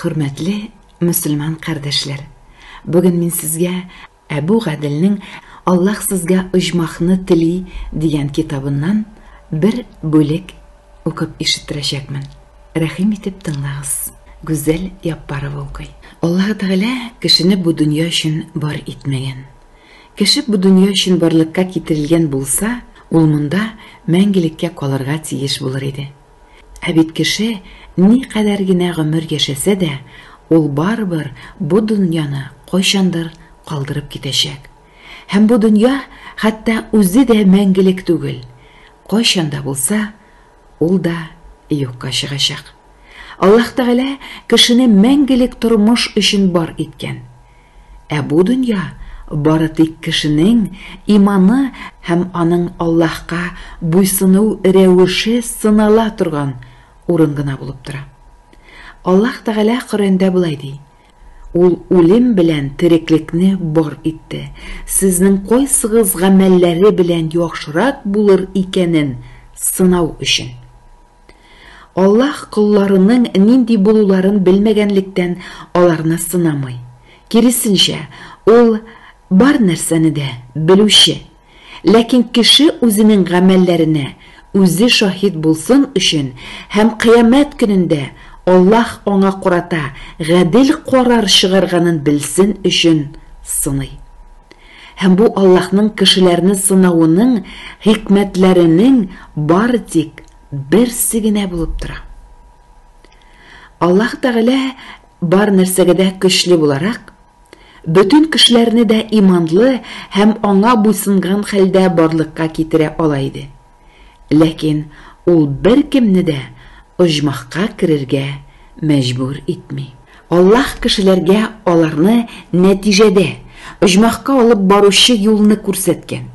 Hürmetli Müslüman kardeşler, bugün min sizge Ebu Gadil'nin Allah sizge ıjmahını tili diyen kitabından bir bölek okup işittirecekmin. Rahim etip tınlağız. Güzel yapparı okuy. Allah Teala kişini bu dünya için bar etmeyen. Kişi bu dünya için barlıkka getirilgen bulsa, ol munda мәңгелеккә калырга тиеш булыр иде. Бит кеше ни кадәр генә гомер яшәсә дә, ул барбыр бу дөньяны кайчандыр калдырып китәчәк. Һәм бу дөнья хәтта үзе дә мәңгелек түгел. Кайчанда булса, ул да юкка чыгачак. Аллаһ Тәгалә кешене мәңгелек тормыш өчен бар иткән. Бу дөнья бары тик кешенең иманы һәм аның Аллаһка буйсыну рәвеше сынала торган урын гына булып тора. Аллаһ Тәгалә Коръәндә булай ди: "Ул үлем белән тереклекне бар итте. Сезнең кайсыгыз гамәлләре белән яхшырак булыр икәнен сынау өчен." Аллаһ кулларының нинди булуларын белмәгәнлектән аларны сынамый. Киресенчә, ул бар нәрсәне дә белүче. Ләкин кеше үзенең гамәлләренә үзе шаһид булсын өчен һәм кыямәт көнендә Аллаһ аңа карата гадел карар чыгарганын белсен өчен сыный. Һәм бу Аллаһның кешеләрне сынауының хикмәтләренең бары тик берсе генә булып тора. Аллаһ Тәгалә бар нәрсәгә дә көчле буларак, бөтен кешеләрне дә иманлы һәм аңа буйсынган хәлдә барлыкка китерә ала иде. Ләкин ул беркемне дә оҗмахка керергә мәҗбүр итми. Аллаһ кешеләргә аларны нәтиҗәдә оҗмахка алып баручы юлны күрсәткән.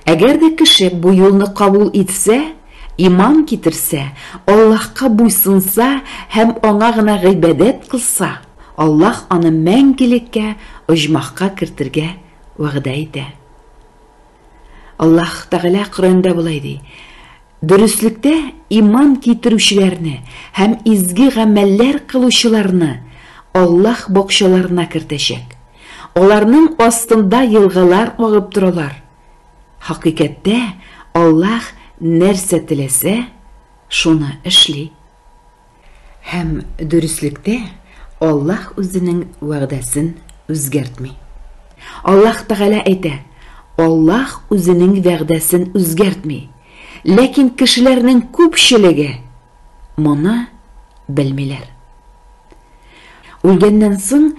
Әгәр дә кеше бу юлны кабул итсә, иман китерсә, Аллаһка буйсынса һәм аңа гына гыйбадәт кылса, Аллаһ аны мәңгелеккә оҗмахка кертергә вәгъдә итә. Аллаһ Тәгалә Коръәндә булай ди: "Дөреслектә иман китерүчеләрне һәм изге гамәлләр кылучыларны Аллаһ бакчаларына кертәчәк. Аларның астында елгалар агып торалар. Хакыйкатьтә Аллаһ нәрсә теләсә, шуны эшли." Һәм дөреслектә Аллаһ үзенең вәгъдәсен үзгәртми. Аллаһ Тәгалә әйтә: "Аллаһ үзенең вәгъдәсен үзгәртми." Ләкин кешеләрнең күпчелеге моны белмиләр. Үлгәннән соң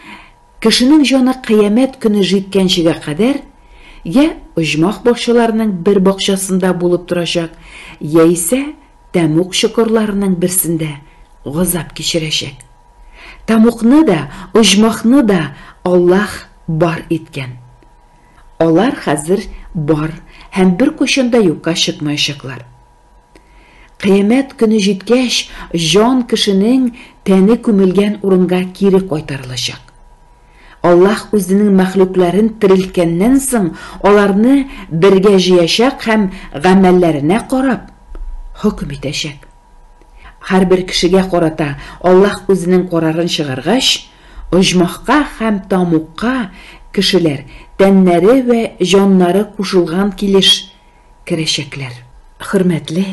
кешенең җаны кыямәт көне җиткәнчегә кадәр я оҗмах бакчаларының бер бакчасында булып торачак, яисә тәмук чокырларының берсендә газап кичерәчәк. Тамукны да, оҗмахны да Аллаһ бар иткән. Алар хәзер бар һәм бер кушында юкка чыкмаячаклар. Кыямәт көне җиткәч, җан кешенең тәне күмелгән урынга кире кайтарылачак. Аллаһ үзенең мәхлукларын терелткәннән соң аларны бергә җыячак һәм гамәлләренә карап хөкем итәчәк. Һәрбер кешегә карата Аллаһ үзенең карарын чыгаргач, оҗмахка һәм тамукка кешеләр тәннәре вә җаннары кушылган килеш керәчәкләр. Хөрмәтле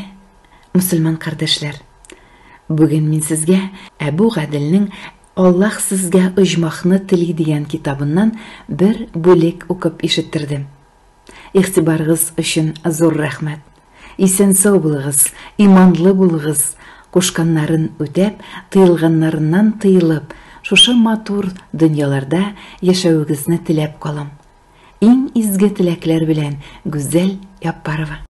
мөселман кардәшләр, бүген мин сезгә Әбу Гадилнең Аллаһ сезгә оҗмахны тили дигән китабыннан бер бүлек укып ишеттердем. Игътибарыгыз өчен зур рәхмәт. Исән-сау булыгыз, иманлы булыгыз. Кушканнарын үтәп, тыелганнарыннан тыелып, шушы матур дөньяларда яшәүегезне теләп калам. Иң изге теләкләр белән Гүзәл Яппарова.